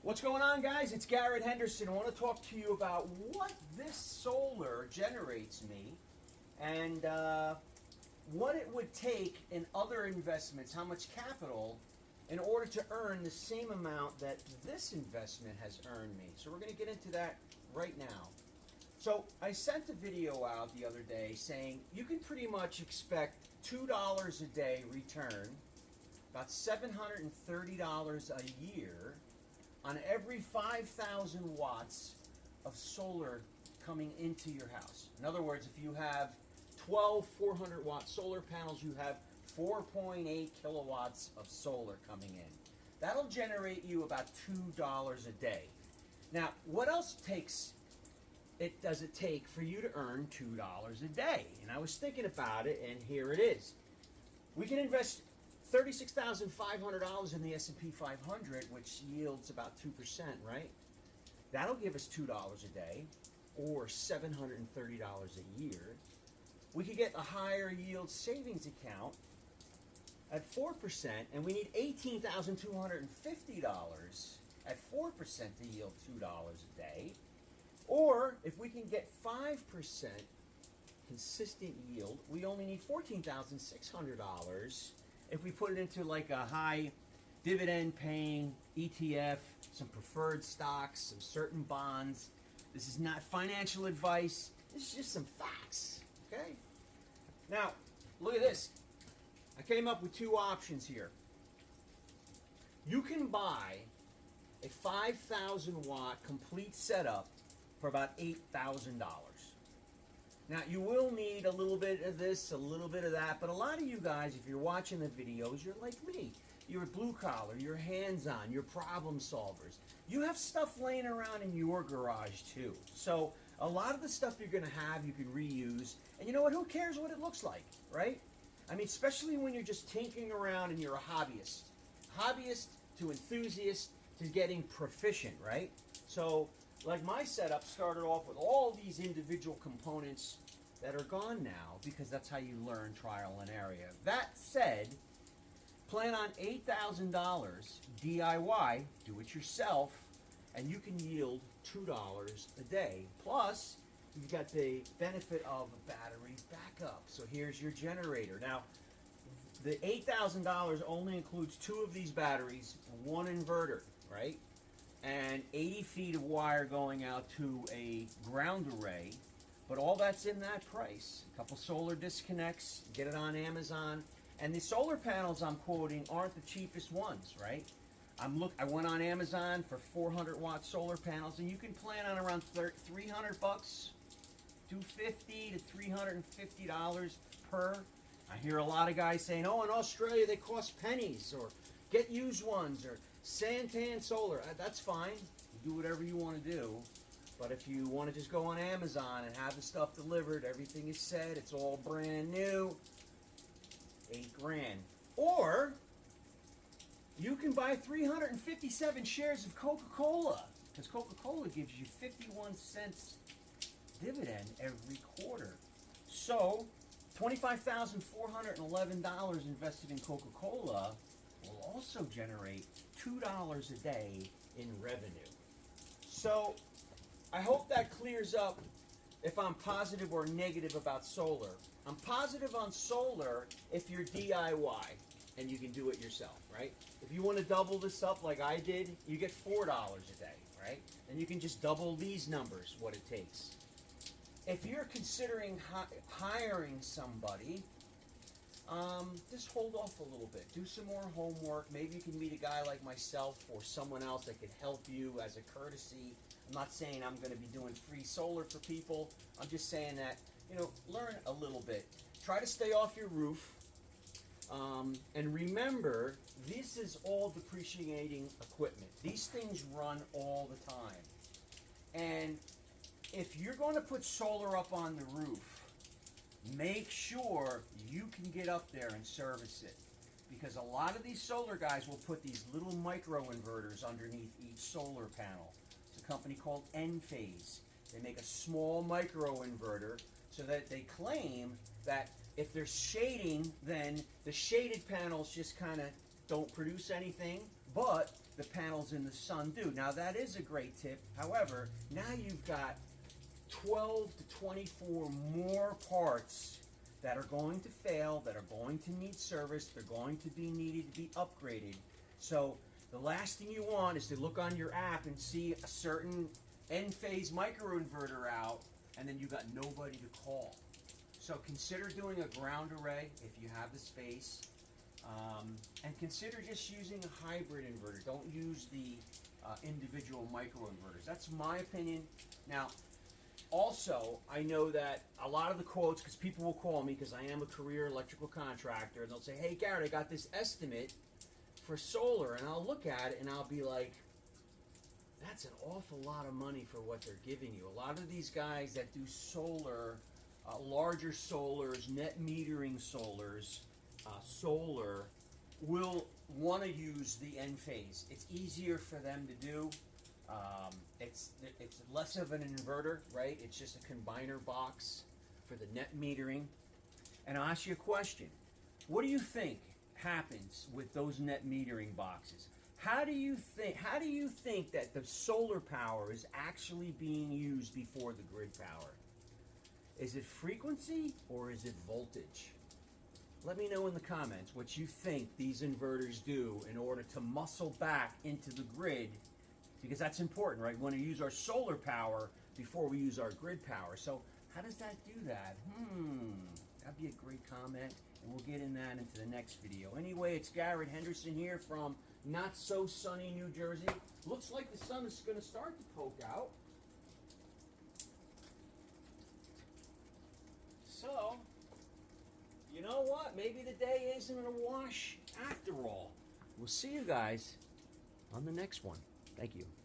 What's going on, guys? It's Garrett Henderson. I want to talk to you about what this solar generates me and what it would take in other investments, how much capital, in order to earn the same amount that this investment has earned me. So we're going to get into that right now. So I sent a video out the other day saying you can pretty much expect $2 a day return, about $730 a year, on every 5,000 watts of solar coming into your house. In other words, if you have 12 400-watt solar panels, you have 4.8 kilowatts of solar coming in. That'll generate you about $2 a day. Now, what else does it take for you to earn $2 a day? And I was thinking about it, and here it is. We can invest $36,500 in the S&P 500, which yields about 2%, right? That'll give us $2 a day, or $730 a year. We could get a higher yield savings account at 4%, and we need $18,250 at 4% to yield $2 a day. Or if we can get 5% consistent yield, we only need $14,600 if we put it into like a high dividend paying ETF, some preferred stocks, some certain bonds. This is not financial advice. This is just some facts, okay? Now, look at this. I came up with two options here. You can buy a 5,000 watt complete setup for about $8,000. Now, you will need a little bit of this, a little bit of that, but a lot of you guys, if you're watching the videos, you're like me. You're blue collar, you're hands-on, you're problem solvers. You have stuff laying around in your garage too. So a lot of the stuff you're gonna have, you can reuse. And you know what, who cares what it looks like, right? I mean, especially when you're just tinkering around and you're a hobbyist. Hobbyist to enthusiast to getting proficient, right? So, like my setup started off with all these individual components that are gone now because that's how you learn trial and error. That said, plan on $8,000 DIY, do it yourself, and you can yield $2 a day. Plus, you've got the benefit of a battery backup. So here's your generator. Now, the $8,000 only includes 2 of these batteries and 1 inverter, right? And 80 feet of wire going out to a ground array, but all that's in that price. A couple solar disconnects, get it on Amazon, and the solar panels I'm quoting aren't the cheapest ones, right? I went on Amazon for 400-watt solar panels, and you can plan on around $300 bucks, $250 to $350 per. I hear a lot of guys saying, "Oh, in Australia they cost pennies," or "Get used ones," or Santan Solar. That's fine. Do whatever you want to do. But if you want to just go on Amazon and have the stuff delivered, everything is set, it's all brand new, $8,000. Or you can buy 357 shares of Coca-Cola, because Coca-Cola gives you 51 cents dividend every quarter. So $25,411 invested in Coca-Cola will also generate $2 a day in revenue. So I hope that clears up if I'm positive or negative about solar. I'm positive on solar if you're DIY and you can do it yourself, right? If you want to double this up like I did, you get $4 a day, right? And you can just double these numbers, what it takes. If you're considering hiring somebody, just hold off a little bit. Do some more homework. Maybe you can meet a guy like myself or someone else that could help you as a courtesy. I'm not saying I'm going to be doing free solar for people. I'm just saying that, learn a little bit. Try to stay off your roof. And remember, this is all depreciating equipment. These things run all the time. And if you're going to put solar up on the roof, make sure you can get up there and service it. Because a lot of these solar guys will put these little micro inverters underneath each solar panel. It's a company called Enphase. They make a small micro inverter so that they claim that if there's shading, then the shaded panels just kind of don't produce anything. But the panels in the sun do. Now that is a great tip. However, now you've got 12 to 24 more parts that are going to fail, that are going to need service, they're going to be needed to be upgraded. So the last thing you want is to look on your app and see a certain Enphase microinverter out, and then you got nobody to call. So consider doing a ground array if you have the space, and consider just using a hybrid inverter. Don't use the individual microinverters. That's my opinion. Now, also, I know that a lot of the quotes, because people will call me because I am a career electrical contractor, and they'll say, hey, Garrett, I got this estimate for solar, and I'll look at it and I'll be like, that's an awful lot of money for what they're giving you. A lot of these guys that do solar, larger solars, net metering solars, solar, will want to use the Enphase. It's easier for them to do. It's less of an inverter, right? It's just a combiner box for the net metering. And I'll ask you a question. What do you think happens with those net metering boxes? How do you think that the solar power is actually being used before the grid power? Is it frequency or is it voltage? Let me know in the comments what you think these inverters do in order to muscle back into the grid, because that's important, right? We want to use our solar power before we use our grid power. So how does that do that? That'd be a great comment, and we'll get in that into the next video. Anyway, it's Garrett Henderson here from not so sunny New Jersey. Looks like the sun is going to start to poke out. So, you know what? Maybe the day isn't a wash after all. We'll see you guys on the next one. Thank you.